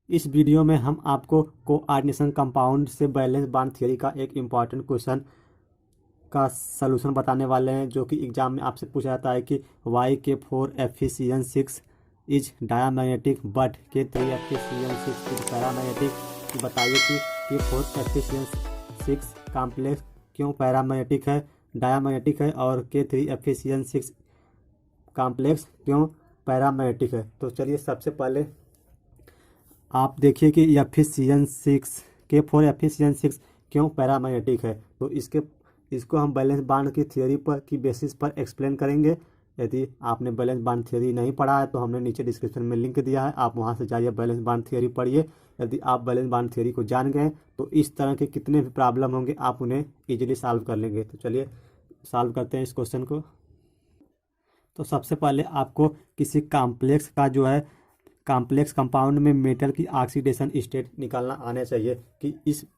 इस वीडियो में हम आपको कोऑर्डिनेशन कंपाउंड से वैलेंस बॉन्ड थ्योरी का एक इम्पॉर्टेंट क्वेश्चन का सलूशन बताने वाले हैं, जो कि एग्जाम में आपसे पूछा जाता है कि YK4 Fe6 is diamagnetic but K3 Fe6 is paramagnetic. बताइए कि K4 Fe6 कॉम्प्लेक्स क्यों पैरामैग्नेटिक है, डायामैग्नेटिक है, और K3 Fe6 कॉम्प्लेक्स क्यों पैरामैग्नेटिक है। तो चलिए सबसे पहले आप देखिए कि Fe6 K4 Fe6 क्यों पैरामैग्नेटिक है। तो इसको हम बैलेंस बांड की थ्योरी पर की बेसिस पर एक्सप्लेन करेंगे। यदि आपने बैलेंस बांड थ्योरी नहीं पढ़ा है तो हमने नीचे डिस्क्रिप्शन में लिंक दिया है, आप वहां से जाइए, बैलेंस बांड थ्योरी पढ़िए। यदि आप बैलेंस बांड थ्योरी को जान गए तो इस तरह के कितने भी प्रॉब्लम होंगे आप उन्हें ईजिली सॉल्व कर लेंगे। तो चलिए सॉल्व करते हैं इस क्वेश्चन को। तो सबसे पहले आपको किसी कॉम्प्लेक्स का जो है कॉम्प्लेक्स कंपाउंड में मेटल की ऑक्सीडेशन स्टेट निकालना आना चाहिए कि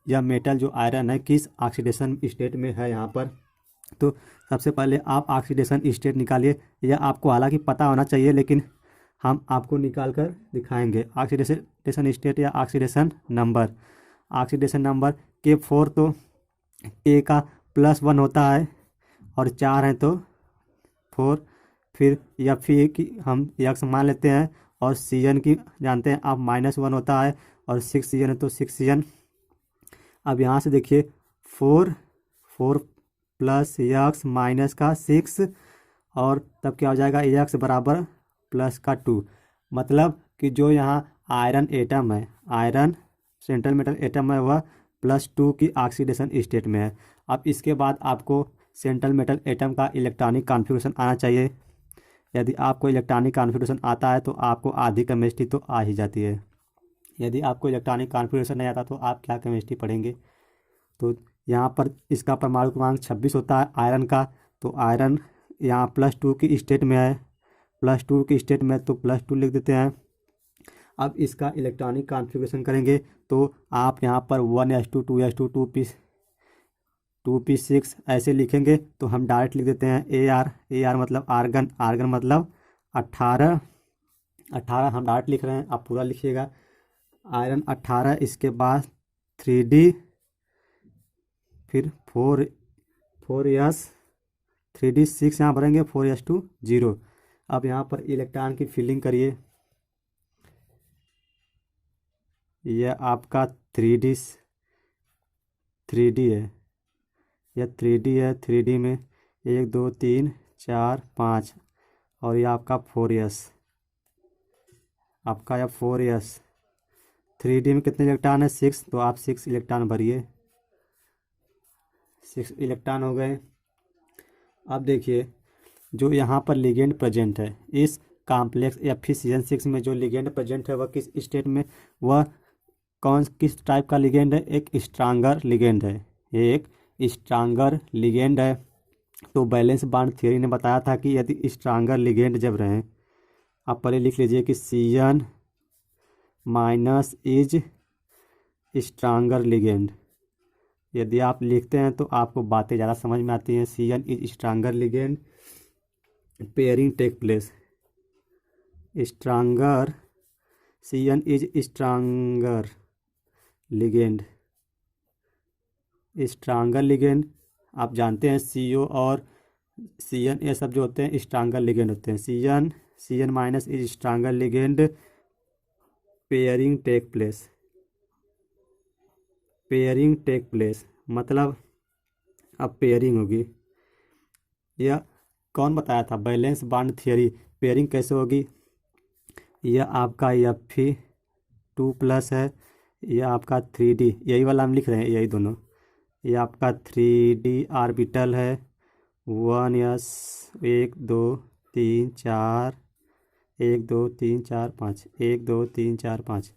यह मेटल जो आयरन है किस ऑक्सीडेशन स्टेट में है यहाँ पर। तो सबसे पहले आप ऑक्सीडेशन स्टेट निकालिए। यह आपको हालांकि पता होना चाहिए, लेकिन हम आपको निकाल कर दिखाएंगे। ऑक्सीडेशन स्टेट या oxidation number. Oxidation number K4 तो K का +1 होता है और 4 हैं तो 4। फिर Fe की हम यक्स मान लेते हैं, और Cn की जानते हैं आप -1 होता है, और 6 Cn है तो 6 Cn। अब यहाँ से देखिए 4 प्लस यक्स माइनस का 6, और तब क्या हो जाएगा, यक्स बराबर प्लस का 2। मतलब कि जो यहाँ आयरन एटम है, आयरन सेंट्रल मेटल एटम है, वह +2 की ऑक्सीडेशन स्टेट में है। अब इसके बाद आपको सेंट्रल मेटल एटम का इलेक्ट्रॉनिक कॉन्फ़िगरेशन आना चाहिए। यदि आपको इलेक्ट्रॉनिक कॉन्फ़िगरेशन आता है तो आपको आधी केमिस्ट्री तो आ ही जाती है। यदि आपको इलेक्ट्रॉनिक कॉन्फ़िगरेशन नहीं आता तो आप क्या केमिस्ट्री पढ़ेंगे। तो यहाँ पर इसका परमाणु क्रमांक 26 होता है आयरन का। तो आयरन यहाँ +2 की स्टेट में है, +2 की स्टेट में, तो +2 लिख देते हैं। अब इसका इलेक्ट्रॉनिक कॉन्फ़िगरेशन करेंगे तो आप यहाँ पर 1s2 2s2 2p6 ऐसे लिखेंगे। तो हम डायरेक्ट लिख देते हैं AR मतलब आर्गन, आर्गन मतलब 18 हम डायरेक्ट लिख रहे हैं, आप पूरा लिखिएगा। आयरन 18, इसके बाद 3D, फिर 4s 3D 6 यहाँ भरेंगे, 4s2 0। अब यहाँ पर इलेक्ट्रॉन की फिलिंग करिए। यह आपका 3D है, यह 3D है। 3D में 1 2 3 4 5, और यह आपका 4s, आपका यह 4s। 3D में कितने इलेक्ट्रॉन है, 6, तो आप 6 इलेक्ट्रॉन भरिए। 6 इलेक्ट्रॉन हो गए। अब देखिए जो यहाँ पर लिगेंड प्रेजेंट है इस कॉम्प्लेक्स Fe6 में, जो लिगेंड प्रेजेंट है वह किस स्टेट में, वह किस टाइप का लिगेंड है, एक स्ट्रांगर लिगेंड है, एक स्ट्रांगर लिगेंड है। तो बैलेंस बॉन्ड थ्योरी ने बताया था कि यदि स्ट्रांगर लिगेंड जब रहें, आप पहले लिख लीजिए कि Cn minus is stronger ligand. यदि आप लिखते हैं तो आपको बातें ज़्यादा समझ में आती हैं। Cn is stronger ligand, pairing take place, stronger, Cn is stronger ligand, stronger ligand. आप जानते हैं CO और Cn ये सब जो होते हैं स्ट्रांगर लिगेंड होते हैं। Cn minus is stronger ligand, pairing take place, pairing take place मतलब अब पेयरिंग होगी। यह कौन बताया था, बैलेंस बॉन्ड थ्योरी। पेयरिंग कैसे होगी, यह आपका Fe2+ है, यह आपका 3D, यही वाला हम लिख रहे हैं, यही दोनों। यह आपका 3D ऑर्बिटल है, 1s 1 2 3 4 1 2 3 4 5 1 2 3 4 5।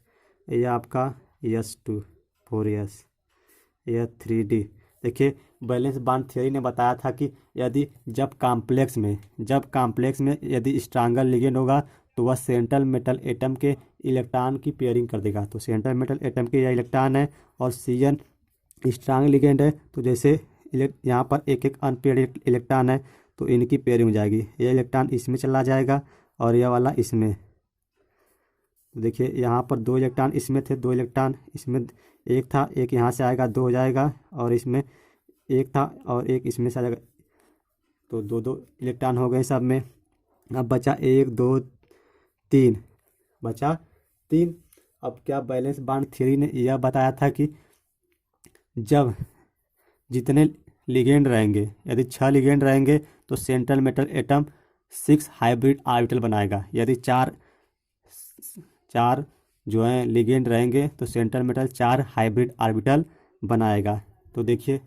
यह आपका s2 4s, यह 3D। देखिए बैलेंस बॉन्ड थ्योरी ने बताया था कि यदि जब कॉम्प्लेक्स में यदि स्ट्रांगर लिगेंड होगा तो वह सेंट्रल मेटल एटम के इलेक्ट्रॉन की पेयरिंग कर देगा। तो सेंट्रल मेटल एटम के यह इलेक्ट्रॉन है, और Cn स्ट्रांग लिगेंड है, तो जैसे यहाँ पर एक एक अनपेयर्ड इलेक्ट्रॉन है तो इनकी पेयरिंग हो जाएगी। यह इलेक्ट्रॉन इसमें चला जाएगा और यह वाला इसमें। तो देखिए यहाँ पर 2 इलेक्ट्रॉन इसमें थे, 2 इलेक्ट्रॉन इसमें, एक था, एक यहाँ से आएगा, 2 हो जाएगा, और इसमें एक था और एक इसमें से आ जाएगा, तो 2 इलेक्ट्रॉन हो गए सब में। अब बचा 1 2 3, बचा 3। अब क्या बैलेंस बॉन्ड थ्योरी ने यह बताया था कि जब जितने लिगेंड रहेंगे, यदि 6 लिगेंड रहेंगे तो central metal atom 6 hybrid orbital बनाएगा। यदि चार जो है लिगेंड रहेंगे तो सेंट्रल मेटल 4 हाइब्रिड ऑर्बिटल बनाएगा। तो देखिए,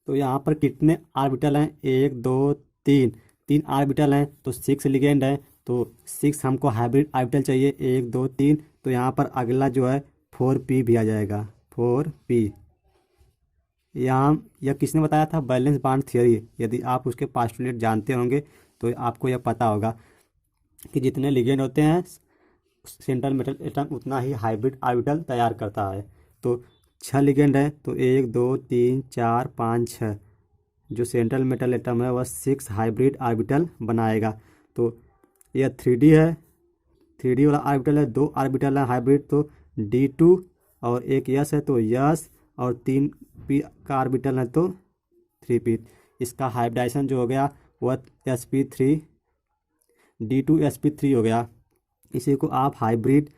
तो यहाँ पर कितने ऑर्बिटल हैं, 1 2 3, 3 ऑर्बिटल हैं, तो 6 लिगेंड है, तो 6 हमको हाइब्रिड ऑर्बिटल चाहिए, 1 2 3। तो यहाँ पर अगला जो है 4p भी आ जाएगा, 4p। यहाँ यह किसने बताया था, बैलेंस बॉन्ड थ्योरी। यदि आप उसके पोस्टुलेट जानते होंगे तो आपको यह पता होगा कि जितने लिगेंड होते हैं सेंट्रल मेटल एटम उतना ही हाइब्रिड ऑर्बिटल तैयार करता है। तो 6 लिगेंड है, तो 1 2 3 4 5 6, जो सेंट्रल मेटल एटम है वह 6 हाइब्रिड ऑर्बिटल बनाएगा। तो यह 3D है, 3D वाला ऑर्बिटल है, 2 ऑर्बिटल है हाइब्रिड, तो D2, और एक यस है तो यस, और 3p का ऑर्बिटल है तो 3p। इसका हाइब्रिडाइजेशन जो हो गया वह sp3 D2 sp3 हो गया। इसी को आप hybrid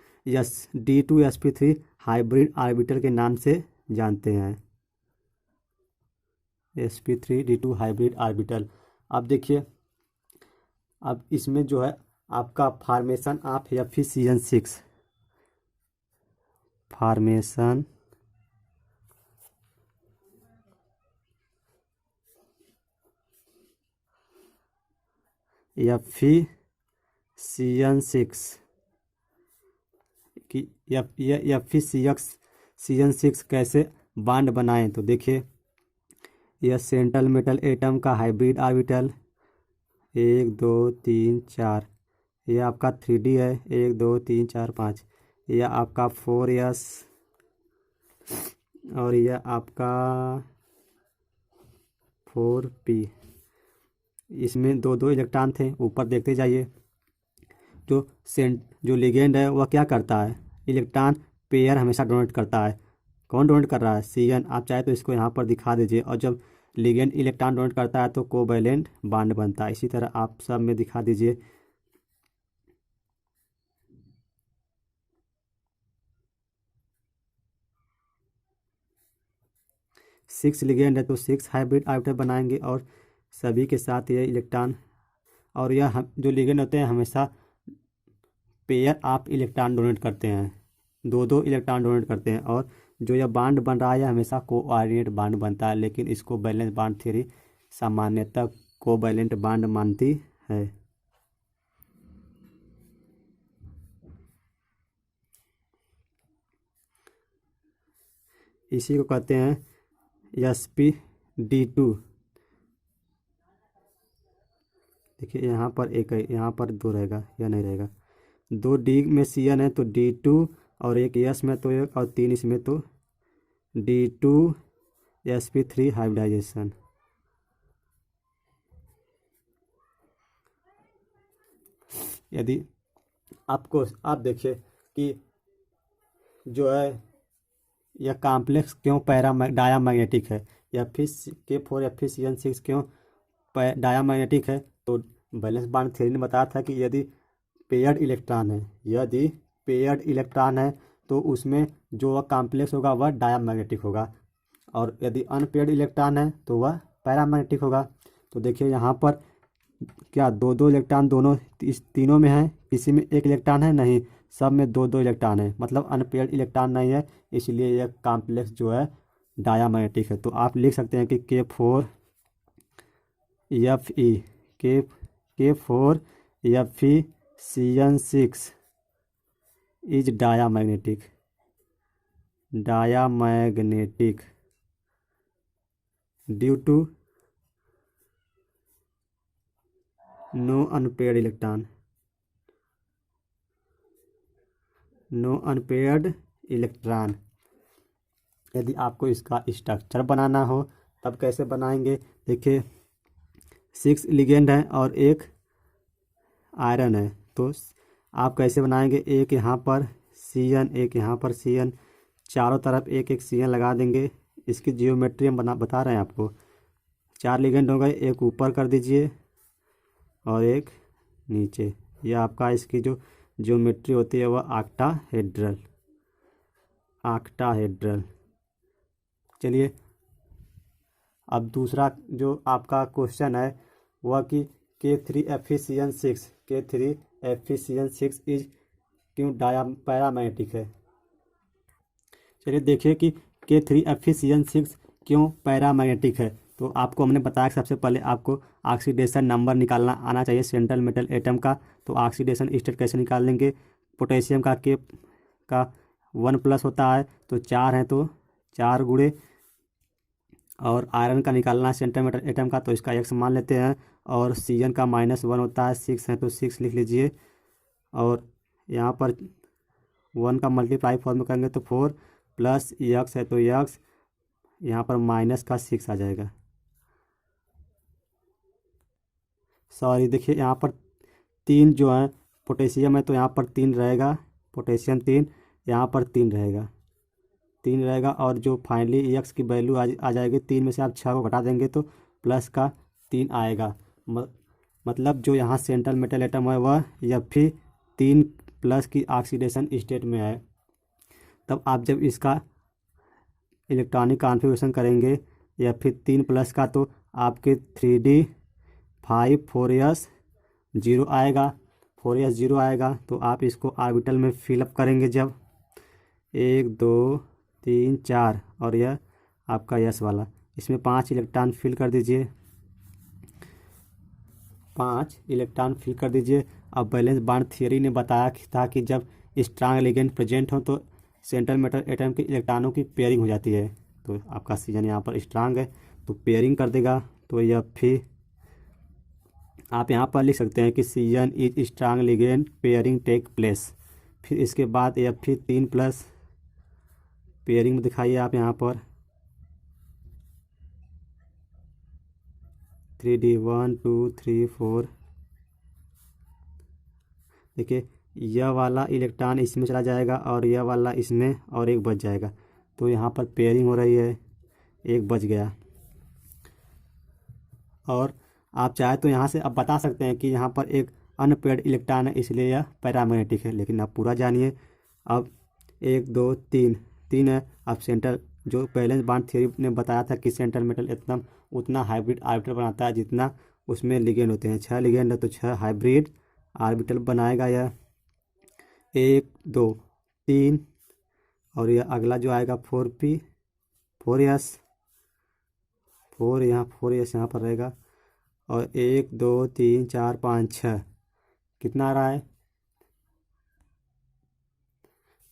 D2 sp3 hybrid orbital के नाम से जानते हैं, sp3 D2 हाइब्रिड ऑर्बिटल। अब देखिए, अब इसमें जो है आपका formation of Fe6, formation Fe6 कि Fe6 कैसे बॉन्ड बनाएं। तो देखिए, यह सेंट्रल मेटल एटम का हाइब्रिड ऑर्बिटल 1 2 3 4, यह आपका 3D है, 1 2 3 4 5, यह आपका 4s, और यह आपका 4p। इसमें 2 इलेक्ट्रॉन थे, ऊपर देखते जाइए। जो लिगेंड है वह क्या करता है, इलेक्ट्रॉन पेयर हमेशा डोनेट करता है। कौन डोनेट कर रहा है, Cn। आप चाहे तो इसको यहाँ पर दिखा दीजिए, और जब लिगेंड इलेक्ट्रॉन डोनेट करता है तो कोवैलेंट बॉन्ड बनता है। इसी तरह आप सब में दिखा दीजिए। सिक्स लिगेंड है तो 6 हाइब्रिड ऑर्बिटल बनाएंगे, और सभी के साथ ये इलेक्ट्रॉन, और यह जो लिगेंड होते हैं हमेशा पेयर ऑफ इलेक्ट्रॉन डोनेट करते हैं, 2 इलेक्ट्रॉन डोनेट करते हैं। और जो यह बॉन्ड बन रहा है यह हमेशा कोऑर्डिनेट बॉन्ड बनता है, लेकिन इसको बैलेंस बॉन्ड थ्योरी सामान्यतः कोवैलेंट बॉन्ड मानती है। इसी को कहते हैं sp_D2। देखिए यहाँ पर एक है, यहाँ पर 2 रहेगा, यह नहीं रहेगा। 2D में Cn है तो D2, और एक यस में तो एक, और 3 इसमें तो D2 sp3 हाइब्रिडाइजेशन। यदि आप देखिए कि जो है यह कॉम्प्लेक्स क्यों डायामैग्नेटिक है, Ke4 Fe6 क्यों डायामैग्नेटिक है। तो बैलेंस बॉन्ड थ्योरी ने बताया था कि यदि पेयर्ड इलेक्ट्रॉन है तो उसमें जो वह कॉम्प्लेक्स होगा वह डायामैग्नेटिक होगा, और यदि अनपेयर्ड इलेक्ट्रॉन है तो वह पैरामैग्नेटिक होगा। तो देखिए यहाँ पर क्या 2 इलेक्ट्रॉन दोनों इस तीनों में है, किसी में एक इलेक्ट्रॉन है नहीं, सब में 2 इलेक्ट्रॉन है, मतलब अनपेयर्ड इलेक्ट्रॉन नहीं है, इसलिए यह कॉम्प्लेक्स जो है डायामैग्नेटिक है। तो आप लिख सकते हैं कि Ke4 Fe6 is diamagnetic due to no unpaired electron. यदि आपको इसका स्ट्रक्चर बनाना हो तब कैसे बनाएंगे, देखिए 6 लिगेंड है और एक आयरन है, तो आप कैसे बनाएंगे, एक यहाँ पर CN, एक यहाँ पर CN, चारों तरफ एक एक CN लगा देंगे। इसकी जियोमेट्री हम बता रहे हैं आपको। 4 लिगेंड हो गए, एक ऊपर कर दीजिए और एक नीचे। यह आपका इसकी जो ज्योमेट्री होती है वह आक्टाहेड्रल। चलिए अब दूसरा जो आपका क्वेश्चन है वह कि K3Fe6 इज क्यों पैरामैग्नेटिक है। चलिए देखिए कि K3Fe6 क्यों पैरामैग्नेटिक है। तो आपको हमने बताया कि सबसे पहले आपको ऑक्सीडेशन नंबर निकालना आना चाहिए सेंट्रल मेटल एटम का। तो ऑक्सीडेशन स्टेट कैसे निकाल लेंगे, पोटेशियम का K का 1+ होता है तो 4 है तो 4 गुणे, और आयरन का निकालना है सेंट्रल मेटल एटम का तो इसका x मान लेते हैं, और CN का -1 होता है, 6 है तो 6 लिख लीजिए, और यहाँ पर 1 का मल्टीप्लाई फॉर्म में करेंगे तो 4 प्लस x है तो x, यहाँ पर -6 आ जाएगा। सॉरी देखिए यहाँ पर 3 जो है पोटेशियम है तो यहाँ पर 3 रहेगा, पोटेशियम 3, यहाँ पर 3 रहेगा, और जो फाइनली x की वैल्यू आ जाएगी 3 में से आप 6 को घटा देंगे तो प्लस का 3 आएगा। मतलब जो यहाँ सेंट्रल मेटल एटम है वह Fe3+ की ऑक्सीडेशन स्टेट में है। तब आप जब इसका इलेक्ट्रॉनिक कॉन्फ़िगरेशन करेंगे Fe3+ का तो आपके 3d5 4s 0 आएगा। तो आप इसको ऑर्बिटल में फिलअप करेंगे जब 1 2 3 4, और यह आपका यस वाला, इसमें 5 इलेक्ट्रॉन फिल कर दीजिए, 5 इलेक्ट्रॉन फिल कर दीजिए। अब वैलेंस बॉन्ड थियरी ने बताया था कि जब स्ट्रांग लिगेंड प्रेजेंट हो तो सेंट्रल मेटल एटम के इलेक्ट्रॉनों की पेयरिंग हो जाती है। तो आपका CN यहाँ पर स्ट्रांग है तो पेयरिंग कर देगा, तो यह फिर आप यहाँ पर लिख सकते हैं कि CN is strong ligand pairing take place. फिर इसके बाद Fe3+ पेयरिंग में दिखाइए आप यहाँ पर 3D 1 2 3 4। देखिए यह वाला इलेक्ट्रॉन इसमें चला जाएगा और यह वाला इसमें, और एक बच जाएगा। तो यहाँ पर पेयरिंग हो रही है, एक बच गया। और आप चाहे तो यहाँ से अब बता सकते हैं कि यहाँ पर एक अनपेयर्ड इलेक्ट्रॉन है इसलिए यह पैरामैग्नेटिक है, लेकिन आप पूरा जानिए। अब 1 2 3 है। अब सेंट्रल जो बैलेंस बॉन्ड थ्योरी ने बताया था कि सेंट्रल मेटल एकदम उतना हाइब्रिड ऑर्बिटल बनाता है जितना उसमें लिगेंड होते हैं। 6 लिगेंड है तो 6 हाइब्रिड ऑर्बिटल बनाएगा यह। 1 2 3, और यह अगला जो आएगा 4p 4s 4, यहाँ 4s यहाँ पर रहेगा, और 1 2 3 4 5 6 कितना आ रहा है,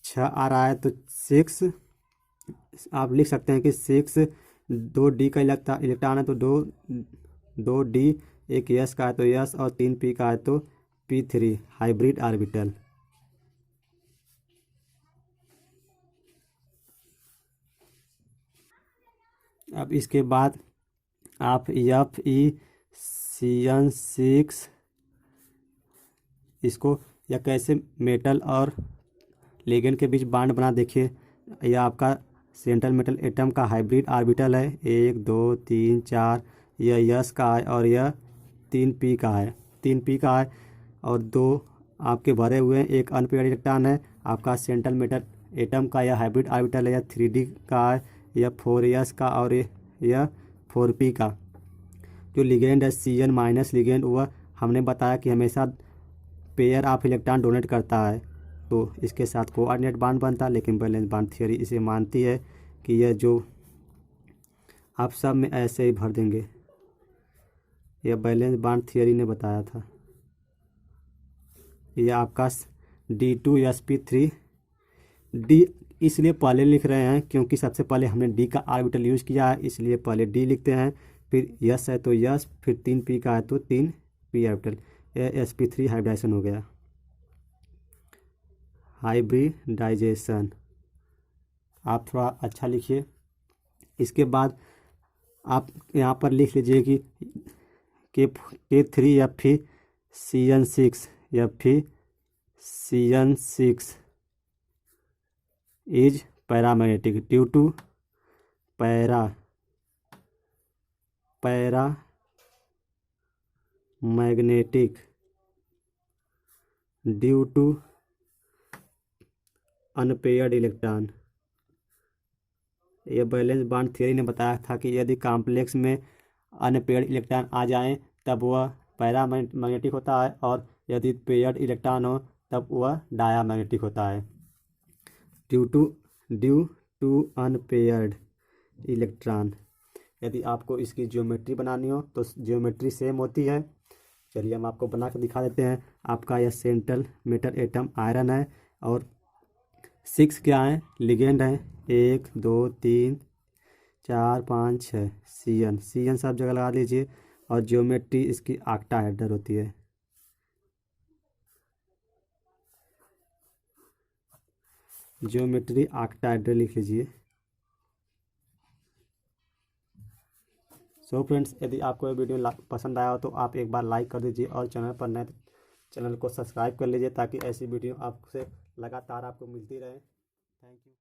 6 आ रहा है। तो 6 आप लिख सकते हैं कि 6 2d का इलेक्ट्रॉन है तो 2d, एक यस का है तो यस, और 3p का है तो p3 हाइब्रिड ऑर्बिटल। अब इसके बाद आप Fe6 इसको या कैसे मेटल और लिगेंड के बीच बॉन्ड बना, देखिए यह आपका सेंट्रल मेटल एटम का हाइब्रिड ऑर्बिटल है। 1 2 3 4, यह यस का है और यह 3p का है, और 2 आपके भरे हुए हैं, एक अनपेयर्ड इलेक्ट्रॉन है आपका सेंट्रल मेटल एटम का, यह हाइब्रिड ऑर्बिटल है, यह 3d का है, यह 4s का, और यह 4p का। जो लिगेंड है CN- लिगेंड, वह हमने बताया कि हमेशा पेयर ऑफ इलेक्ट्रॉन डोनेट करता है, तो इसके साथ कोऑर्डिनेट बॉन्ड बनता है। लेकिन बैलेंस बॉन्ड थियरी इसे मानती है कि यह जो आप सब में ऐसे ही भर देंगे, यह बैलेंस बॉन्ड थियरी ने बताया था। यह आपका D2sp3, D इसलिए पहले लिख रहे हैं क्योंकि सबसे पहले हमने D का ऑर्बिटल यूज़ किया है, इसलिए पहले D लिखते हैं। फिर यस है तो यस, फिर 3p का है तो 3p ऑर्बिटल, यह sp3 हाइब्रिडाइजेशन हो गया, हाइब्रिडाइजेशन। आप थोड़ा अच्छा लिखिए। इसके बाद आप यहाँ पर लिख लीजिए कि K3 Fe CN6 Cn6 is paramagnetic due to paramagnetic due to unpaired electron. ये बैलेंस बॉन्ड थ्योरी ने बताया था कि यदि कॉम्प्लेक्स में अनपेयर्ड इलेक्ट्रॉन आ जाएं तब वह पैरामैग्नेटिक होता है, और यदि पेयर्ड इलेक्ट्रॉन हो तब वह डायामैग्नेटिक होता है। Due to unpaired electron. यदि आपको इसकी ज्योमेट्री बनानी हो तो ज्योमेट्री सेम होती है। चलिए हम आपको बना कर दिखा देते हैं। आपका यह सेंट्रल मेटल एटम आयरन है, और 6 क्या है, लिगेंड है, 1 2 3 4 5 6 सी एन सब जगह लगा लीजिए। और ज्योमेट्री इसकी ऑक्टाहेड्रल होती है। ज्योमेट्री ऑक्टाहेड्रल लिख लीजिए। सो फ्रेंड्स, यदि आपको ये वीडियो पसंद आया हो तो आप एक बार लाइक कर दीजिए, और चैनल पर नए चैनल को सब्सक्राइब कर लीजिए, ताकि ऐसी वीडियो आपसे लगातार आपको मिलती रहे। Thank you.